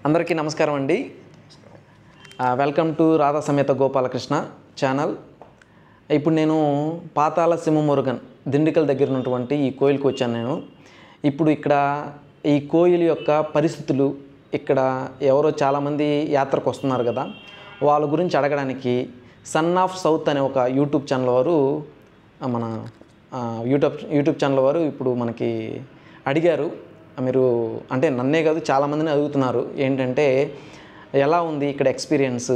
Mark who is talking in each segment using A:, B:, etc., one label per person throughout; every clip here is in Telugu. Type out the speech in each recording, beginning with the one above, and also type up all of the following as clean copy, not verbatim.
A: అందరికీ నమస్కారం అండి. Welcome to Radha Sametha Gopalakrishna channel. ఇప్పుడు నేను పాతాళ సింహమురుగన్ దిండికల్ దగ్గర ఉన్నటువంటి ఈ కోయిల్కి వచ్చాను. నేను ఇప్పుడు ఇక్కడ ఈ కోయిల్ యొక్క పరిస్థితులు, ఇక్కడ ఎవరో చాలామంది యాత్రకు వస్తున్నారు కదా, వాళ్ళ గురించి అడగడానికి సన్ ఆఫ్ సౌత్ అనే ఒక యూట్యూబ్ ఛానల్ వారు మన యూట్యూబ్ ఛానల్ వారు ఇప్పుడు మనకి అడిగారు. మీరు అంటే నన్నే కాదు చాలామందిని అడుగుతున్నారు, ఏంటంటే ఎలా ఉంది ఇక్కడ ఎక్స్పీరియన్స్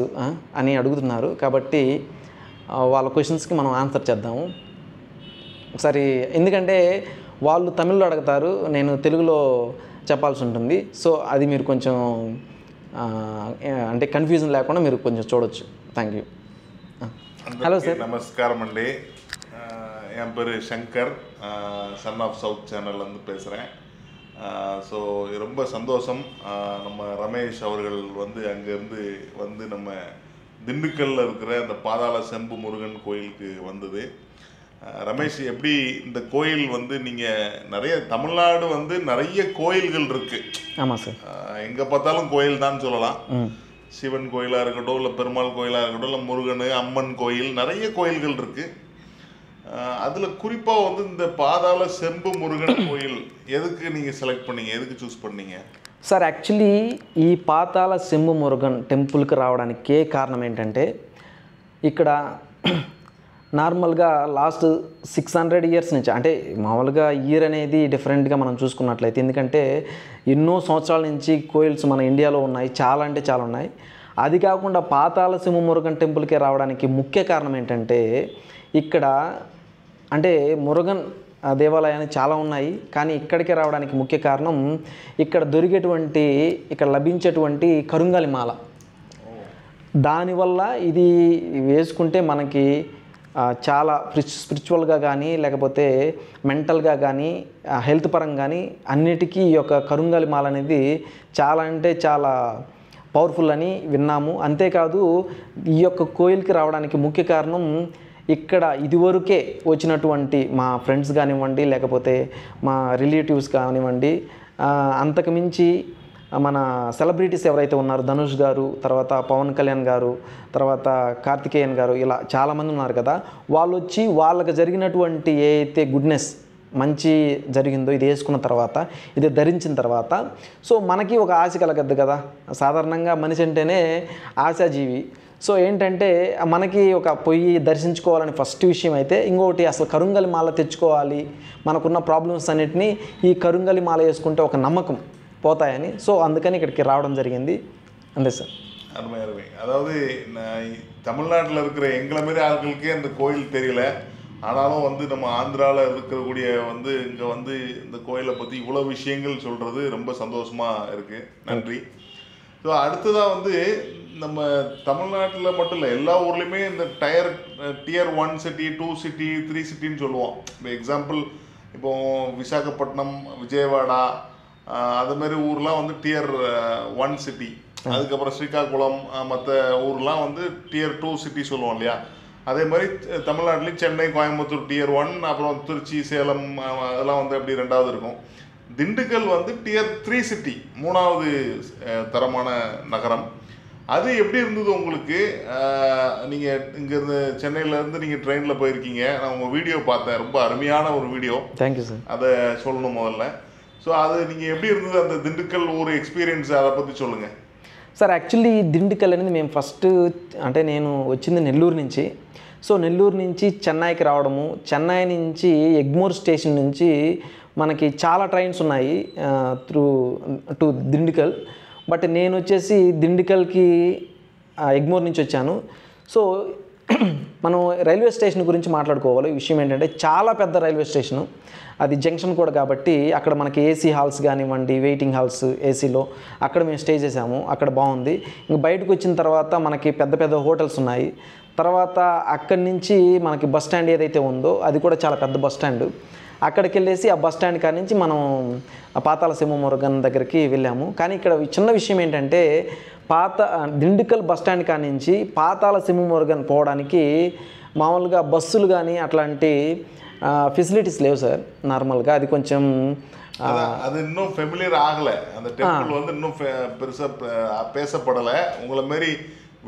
A: అని అడుగుతున్నారు. కాబట్టి వాళ్ళ క్వశ్చన్స్కి మనం ఆన్సర్ చేద్దాము ఒకసారి. ఎందుకంటే వాళ్ళు తమిళ్లో అడుగుతారు, నేను తెలుగులో చెప్పాల్సి ఉంటుంది. సో అది మీరు కొంచెం అంటే కన్ఫ్యూజన్ లేకుండా మీరు కొంచెం చూడొచ్చు. Thank you.
B: హలో సార్, நமஸ்காரம் అండి. என் பேர் சங்கர், சன் ஆஃப் சவுத் சேனல்லேருந்து பேசுகிறேன். ஸோ ரொம்ப சந்தோஷம். நம்ம ரமேஷ் அவர்கள் வந்து அங்கேருந்து வந்து நம்ம திண்டுக்கல்லில் இருக்கிற அந்த பாதாள செம்பு முருகன் கோயிலுக்கு வந்தது. ரமேஷ், எப்படி இந்த கோயில் வந்து நீங்கள் நிறைய தமிழ்நாடு வந்து நிறைய கோயில்கள் இருக்குது.
A: ஆமாம் சார்,
B: எங்கே பார்த்தாலும் கோயில் தான் சொல்லலாம். சிவன் கோயிலாக இருக்கட்டும், இல்லை பெருமாள் கோயிலாக இருக்கட்டும், இல்லை முருகன் அம்மன் கோயில், நிறைய கோயில்கள் இருக்குது. அதில் குறிப்பாக வந்து இந்த பாதாள செம்பு முருகன் கோயில் எதுக்கு நீங்கள் செலக்ட் பண்ணீங்க, எதுக்கு சூஸ் பண்ணீங்க
A: సార్? యాక్చువల్లీ ఈ పాతాళ శంభు మురుగన్ టెంపుల్కి రావడానికి కారణం ఏంటంటే, ఇక్కడ నార్మల్గా లాస్ట్ 600 ఇయర్స్ నుంచి, అంటే మామూలుగా ఇయర్ అనేది డిఫరెంట్గా మనం చూసుకున్నట్లయితే, ఎందుకంటే ఎన్నో సంవత్సరాల నుంచి కోయిల్స్ మన ఇండియాలో ఉన్నాయి, చాలా అంటే చాలా ఉన్నాయి. అది కాకుండా పాతాళ సింహ మురుగన్ టెంపుల్కే రావడానికి ముఖ్య కారణం ఏంటంటే, ఇక్కడ అంటే మురుగన్ దేవాలయాలు చాలా ఉన్నాయి, కానీ ఇక్కడికి రావడానికి ముఖ్య కారణం ఇక్కడ దొరికేటువంటి, ఇక్కడ లభించేటువంటి కరుంగాలి మాల. దానివల్ల ఇది వేసుకుంటే మనకి చాలా స్పిరిచువల్గా కానీ, లేకపోతే మెంటల్గా కానీ, హెల్త్ పరంగా కానీ అన్నిటికీ ఈ యొక్క కరుంగాలి మాల అనేది చాలా అంటే చాలా పవర్ఫుల్ అని విన్నాము. అంతేకాదు ఈ యొక్క కోయిల్కి రావడానికి ముఖ్య కారణం, ఇక్కడ ఇదివరకే వచ్చినటువంటి మా ఫ్రెండ్స్ కానివ్వండి, లేకపోతే మా రిలేటివ్స్ కానివ్వండి, అంతకుమించి మన సెలబ్రిటీస్ ఎవరైతే ఉన్నారో, ధనుష్ గారు, తర్వాత పవన్ కళ్యాణ్ గారు, తర్వాత కార్తికేయన్ గారు, ఇలా చాలామంది ఉన్నారు కదా, వాళ్ళు వచ్చి వాళ్ళకి జరిగినటువంటి ఏ అయితే గుడ్నెస్ మంచి జరిగిందో ఇది వేసుకున్న తర్వాత, ఇది ధరించిన తర్వాత, సో మనకి ఒక ఆశ కలగద్దు కదా. సాధారణంగా మనిషి అంటేనే ఆశాజీవి. సో ఏంటంటే మనకి ఒక పొయ్యి దర్శించుకోవాలని ఫస్ట్ విషయం అయితే, ఇంకొకటి అసలు కరుంగలి మాల తెచ్చుకోవాలి, మనకున్న ప్రాబ్లమ్స్ అన్నిటినీ ఈ కరుంగలి మాల వేసుకుంటే ఒక నమ్మకం పోతాయని, సో అందుకని ఇక్కడికి రావడం జరిగింది. అంతే సార్.
B: அருமை அருமை. அதாவது தமிழ்நாட்டில் இருக்கிற எங்களை மாரி ஆட்களுக்கே அந்த கோயில் தெரியல. ஆனாலும் வந்து நம்ம ஆந்திராவில் இருக்கக்கூடிய வந்து இங்கே வந்து இந்த கோயிலை பற்றி இவ்வளோ விஷயங்கள் சொல்கிறது ரொம்ப சந்தோஷமாக இருக்குது. நன்றி. ஸோ அடுத்ததாக வந்து நம்ம தமிழ்நாட்டில் மட்டும் இல்லை, எல்லா ஊர்லேயுமே இந்த டியர் 1 சிட்டி, 2 சிட்டி, 3 சிட்டின்னு சொல்லுவோம். இப்போ எக்ஸாம்பிள், இப்போது விசாகப்பட்டினம், விஜயவாடா, அதுமாரி ஊர்லாம் வந்து டியர் 1 சிட்டி. அதுக்கப்புறம் ஸ்ரீகாகுளம், மற்ற ஊர்லாம் வந்து டியர் 2 சிட்டி சொல்லுவோம் இல்லையா. அதே மாதிரி தமிழ்நாட்டிலையும் சென்னை, கோயம்புத்தூர் டியர் 1, அப்புறம் திருச்சி, சேலம், அதெல்லாம் வந்து அப்படி ரெண்டாவது இருக்கும். திண்டுக்கல் வந்து டியர் 3 சிட்டி, 3வது தரமான நகரம். அது எப்படி இருந்தது உங்களுக்கு? நீங்கள் இங்கேருந்து சென்னையிலேருந்து நீங்கள் ட்ரெயினில் போயிருக்கீங்க, நான் உங்கள் வீடியோ பார்த்தேன், ரொம்ப அருமையான ஒரு வீடியோ.
A: Thank you sir.
B: அதை சொல்லணும் முதல்ல. ஸோ அது நீங்கள் எப்படி இருந்தது அந்த திண்டுக்கல் ஒரு ఎక్స్పీరియన్స్, அதை పற்றி சொல்லுங்கள்
A: సార్. యాక్చువల్లీ దిండుకల్ అనేది మేము ఫస్ట్, అంటే నేను వచ్చింది నెల్లూరు నుంచి. సో నెల్లూరు నుంచి చెన్నైకి రావడము, చెన్నై నుంచి ఎగ్మోర్ స్టేషన్ నుంచి మనకి చాలా ట్రైన్స్ ఉన్నాయి టు దిండుకల్. బట్ నేను వచ్చేసి దిండుకల్కి ఎగ్మోర్ నుంచి వచ్చాను. సో మనం రైల్వే స్టేషన్ గురించి మాట్లాడుకోవాలి. విషయం ఏంటంటే చాలా పెద్ద రైల్వే స్టేషను, అది జంక్షన్ కూడా కాబట్టి అక్కడ మనకి ఏసీ హాల్స్ కానివ్వండి, వెయిటింగ్ హాల్స్ ఏసీలో అక్కడ మేము స్టే చేసాము, అక్కడ బాగుంది. ఇంక బయటకు వచ్చిన తర్వాత మనకి పెద్ద పెద్ద హోటల్స్ ఉన్నాయి. తర్వాత అక్కడి నుంచి మనకి బస్ స్టాండ్ ఏదైతే ఉందో అది కూడా చాలా పెద్ద బస్ స్టాండ్. అక్కడికి వెళ్ళేసి ఆ బస్ స్టాండ్ కాడి నుంచి మనం పాతాళ సింహ మురుగన్ దగ్గరికి వెళ్ళాము. కానీ ఇక్కడ చిన్న విషయం ఏంటంటే, దిండుకల్ బస్ స్టాండ్ కాడి నుంచి పాతాళ సింహ మురుగన్ పోవడానికి మామూలుగా బస్సులు కానీ అట్లాంటి ఫెసిలిటీస్ లేవు సార్. నార్మల్గా అది కొంచెం
B: அது இன்னும் ஃபெமிலியர் ஆகலை, அந்த டெம்பிள் வந்து இன்னும் பெருசாக பேசப்படலை. உங்களை மாரி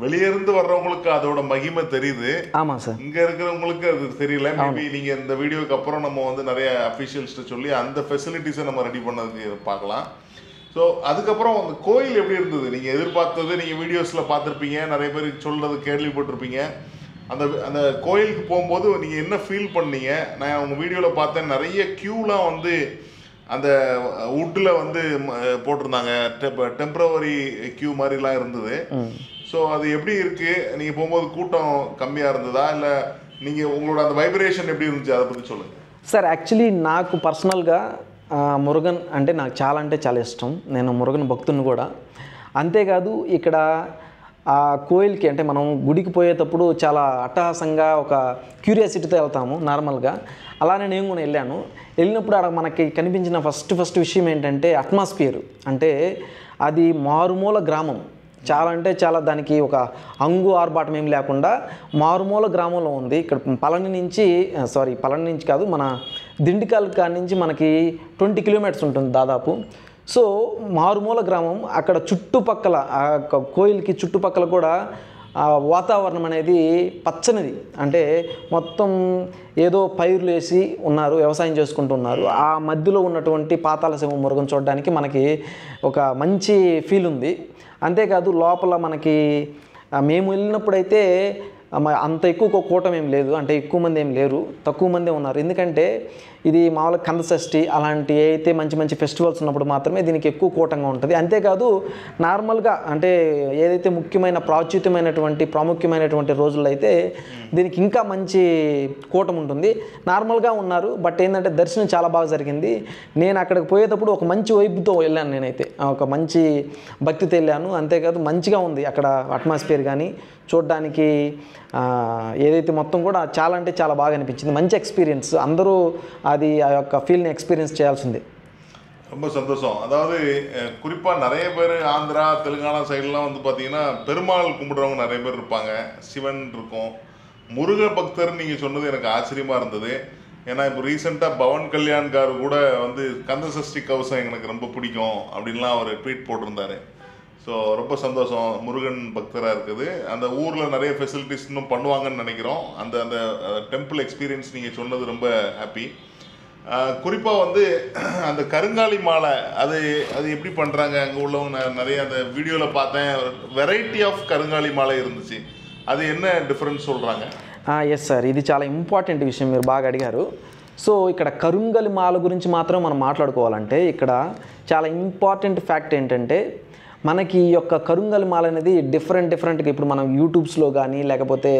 B: வெளியிருந்து வர்றவங்களுக்கு அதோட மகிமை தெரியுது.
A: ஆமாம் சார்.
B: இங்கே இருக்கிறவங்களுக்கு அது தெரியல. மேபி நீங்கள் இந்த வீடியோக்கு அப்புறம் நம்ம வந்து நிறைய அஃபிஷியல்ஸ்ட்டு சொல்லி அந்த ஃபெசிலிட்டிஸை நம்ம ரெடி பண்ணதுக்கு பார்க்கலாம். ஸோ அதுக்கப்புறம் அந்த கோயில் எப்படி இருந்தது? நீங்கள் எதிர்பார்த்தது, நீங்கள் வீடியோஸில் பார்த்துருப்பீங்க, நிறைய பேர் சொல்கிறது கேள்விப்பட்டிருப்பீங்க. அந்த அந்த கோயிலுக்கு போகும்போது நீங்கள் என்ன ஃபீல் பண்ணீங்க? நான் உங்கள் வீடியோவில் பார்த்தேன், நிறைய க்யூலாம் வந்து அந்த வுட்டில் வந்து போட்டிருந்தாங்க, டெம்பரவரி க்யூ மாதிரிலாம் இருந்தது. ஸோ அது எப்படி இருக்குது? நீங்கள் போகும்போது கூட்டம் கம்மியாக இருந்ததா, இல்லை நீங்கள் உங்களோட அந்த வைப்ரேஷன் எப்படி இருந்துச்சு, அதை పற்றி சொல்லுங்கள்
A: సార్. యాక్చువల్లీ నాకు పర్సనల్గా మురుగన్ అంటే నాకు చాలా అంటే చాలా ఇష్టం. నేను మురుగన్ భక్తుని కూడా. అంతేకాదు ఇక్కడ ఆ కోయిల్కి అంటే మనం గుడికి పోయేటప్పుడు చాలా అట్టహాసంగా ఒక క్యూరియాసిటీతో వెళ్తాము నార్మల్గా. అలానే నేను కూడా వెళ్ళాను. వెళ్ళినప్పుడు అక్కడ మనకి కనిపించిన ఫస్ట్ విషయం ఏంటంటే అట్మాస్ఫియర్. అంటే అది మారుమూల గ్రామం, చాలా అంటే చాలా, దానికి ఒక అంగు ఆర్బాటం ఏం లేకుండా మారుమూల గ్రామంలో ఉంది. ఇక్కడ పళని నుంచి కాదు, మన దిండికల్ కాడి నుంచి మనకి 20 కిలోమీటర్స్ ఉంటుంది దాదాపు. సో మారుమూల గ్రామం. అక్కడ చుట్టుపక్కల కోయిల్కి చుట్టుపక్కల కూడా వాతావరణం అనేది పచ్చనిది. అంటే మొత్తం ఏదో పైర్లు వేసి ఉన్నారు, వ్యవసాయం చేసుకుంటున్నారు. ఆ మధ్యలో ఉన్నటువంటి పాతాళ సింహ మురుగన్ చూడడానికి మనకి ఒక మంచి ఫీల్ ఉంది. అంతేకాదు లోపల మనకి మేము వెళ్ళినప్పుడైతే అంత ఎక్కువ కూటం ఏం లేదు, అంటే ఎక్కువ మంది ఏం లేరు, తక్కువ మందే ఉన్నారు. ఎందుకంటే ఇది మామూలుగా కందషష్ఠి అలాంటి అయితే మంచి ఫెస్టివల్స్ ఉన్నప్పుడు మాత్రమే దీనికి ఎక్కువ కూటంగా ఉంటుంది. అంతేకాదు నార్మల్గా అంటే ఏదైతే ప్రాముఖ్యమైనటువంటి రోజుల్లో అయితే దీనికి ఇంకా మంచి కూటం ఉంటుంది. నార్మల్గా ఉన్నారు, బట్ ఏంటంటే దర్శనం చాలా బాగా జరిగింది. నేను అక్కడికి పోయేటప్పుడు ఒక మంచి వైపుతో వెళ్ళాను, నేనైతే ఒక మంచి భక్తితో వెళ్ళాను. అంతేకాదు మంచిగా ఉంది అక్కడ అట్మాస్ఫియర్ కానీ చూడడానికి, ఏదైతే మొత్తం కూడా చాలా అంటే చాలా బాగా అనిపించింది. మంచి ఎక్స్పీరియన్స్. అందరూ అది ఆ యొక్క ఫీల్ని ఎక్స్పీరియన్స్ చేయాల్సిందే.
B: ரொம்ப சந்தோஷம். அதாவது குறிப்பாக நிறைய பேர் ஆந்திரா தெலுங்கானா சைட்லாம் வந்து பார்த்தீங்கன்னா பெருமாள் கும்பிடுறவங்க நிறைய பேர் இருப்பாங்க, சிவன் இருக்கும். முருக பக்தர் நீங்கள் சொன்னது எனக்கு ஆச்சரியமாக இருந்தது. ஏன்னா இப்போ ரீசெண்டாக பவன் கல்யாண் கார் கூட வந்து கந்த சஷ்டி கவசம் எனக்கு ரொம்ப பிடிக்கும் அப்படின்லாம் அவர் ட்வீட் போட்டிருந்தாரு. ஸோ ரொம்ப சந்தோஷம், முருகன் பக்தராக இருக்குது. அந்த ஊரில் நிறைய ஃபெசிலிட்டிஸ் இன்னும் பண்ணுவாங்கன்னு நினைக்கிறோம். அந்த அந்த டெம்பிள் எக்ஸ்பீரியன்ஸ் நீங்கள் சொன்னது ரொம்ப ஹாப்பி. குறிப்பாக வந்து அந்த கருங்காலி மாலை அது அது எப்படி பண்ணுறாங்க அங்கே உள்ளவங்க? நிறைய அந்த வீடியோவில் பார்த்தேன், வெரைட்டி ஆஃப் கருங்காలి మాల இருந்துச்சு. అది என்ன డిఫరెన్స్ சொல்கிறாங்க?
A: ఎస్ సార్, ఇది చాలా ఇంపార్టెంట్ విషయం మీరు బాగా అడిగారు. సో ఇక్కడ కరుంగలి మాల గురించి మాత్రం మనం మాట్లాడుకోవాలంటే ఇక్కడ చాలా ఇంపార్టెంట్ ఫ్యాక్ట్ ఏంటంటే మనకి ఈ యొక్క కరుంగలి మాల అనేది డిఫరెంట్గా ఇప్పుడు మనం యూట్యూబ్స్లో కానీ లేకపోతే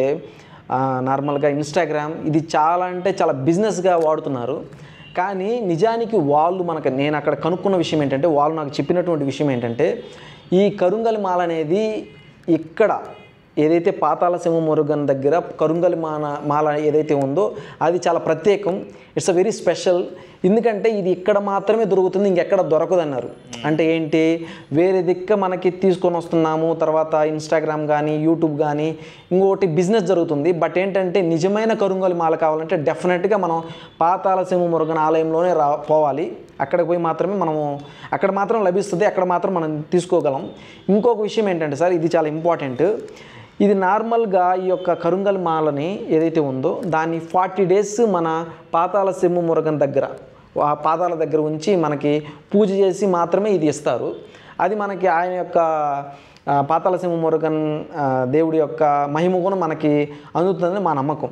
A: నార్మల్గా ఇన్స్టాగ్రామ్ ఇది చాలా అంటే చాలా బిజినెస్గా వాడుతున్నారు. కానీ నిజానికి నేను అక్కడ కనుక్కున్న విషయం ఏంటంటే, వాళ్ళు నాకు చెప్పినటువంటి విషయం ఏంటంటే ఈ కరుంగలి మాల అనేది ఇక్కడ ఏదైతే పాతాళ సింహ మురుగన్ దగ్గర కరుంగలి మాల ఏదైతే ఉందో అది చాలా ప్రత్యేకం. It's a very special. ఎందుకంటే ఇది ఇక్కడ మాత్రమే దొరుకుతుంది, ఇంకెక్కడ దొరకదు అన్నారు. అంటే ఏంటి, వేరే దిక్క మనకి తీసుకొని వస్తున్నాము, తర్వాత ఇన్స్టాగ్రామ్ కానీ యూట్యూబ్ కానీ ఇంకోటి బిజినెస్ జరుగుతుంది. బట్ ఏంటంటే నిజమైన కరుంగలి మాల కావాలంటే డెఫినెట్గా మనం పాతాళ సింహ మురుగన్ ఆలయంలోనే పోవాలి. అక్కడికి పోయి మాత్రమే అక్కడ మాత్రం లభిస్తుంది, అక్కడ మాత్రం మనం తీసుకోగలం. ఇంకొక విషయం ఏంటంటే సార్, ఇది చాలా ఇంపార్టెంట్. ఇది నార్మల్గా ఈ యొక్క కరుంగలి మాలని ఏదైతే ఉందో దాన్ని 40 days మన పాతాళ సింహ మురుగన్ దగ్గర ఆ పాదాల దగ్గర ఉంచి మనకి పూజ చేసి మాత్రమే ఇది ఇస్తారు. అది మనకి ఆయన యొక్క పాతాళ సింహ మురుగన్ దేవుడి యొక్క మహిమ కూడా మనకి అందుతుందని మా నమ్మకం.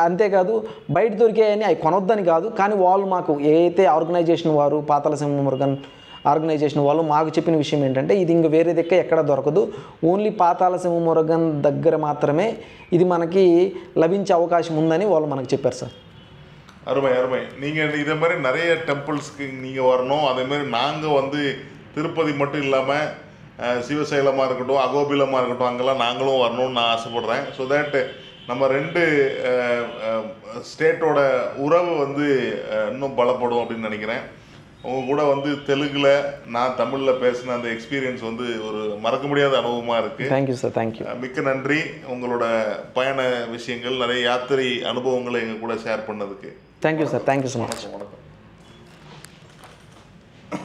A: అంతేకాదు బయట దొరికాయని అవి కొనొద్దని కాదు, కానీ వాళ్ళు మాకు ఏదైతే ఆర్గనైజేషన్ వారు పాతాళ సింహ మురుగన్ ఆర్గనైజేషన్ వాళ్ళు మాకు చెప్పిన విషయం ఏంటంటే ఇది ఇంక వేరే దిక్క ఎక్కడ దొరకదు, ఓన్లీ పాతాళ సింహ మురుగన్ దగ్గర మాత్రమే ఇది మనకి లభించే అవకాశం ఉందని వాళ్ళు మనకు చెప్పారు సార్.
B: அருமை அருமை. நீங்கள் இதே மாதிரி நிறைய டெம்பிள்ஸ்க்கு நீங்கள் வரணும். அதே மாதிரி நாங்கள் வந்து திருப்பதி மட்டும் இல்லாமல் சிவசைலமாக இருக்கட்டும், அகோபிலமாக இருக்கட்டும், அங்கெல்லாம் நாங்களும் வரணும்னு நான் ஆசைப்பட்றேன். ஸோ தேட் நம்ம 2 ஸ்டேட்டோட உறவு வந்து இன்னும் பலப்படும் அப்படின்னு நினைக்கிறேன். உங்கள் கூட வந்து தெலுங்கில் நான் தமிழில் பேசின அந்த எக்ஸ்பீரியன்ஸ் வந்து ஒரு மறக்க முடியாத அனுபவமாக இருக்குது.
A: Thank you sir, thank you.
B: மிக்க நன்றி. உங்களோட பயண விஷயங்கள், நிறைய யாத்திரை அனுபவங்களை எங்கள் கூட ஷேர் பண்ணதுக்கு.
A: Thank you sir, thank you so much.
B: வணக்கம்.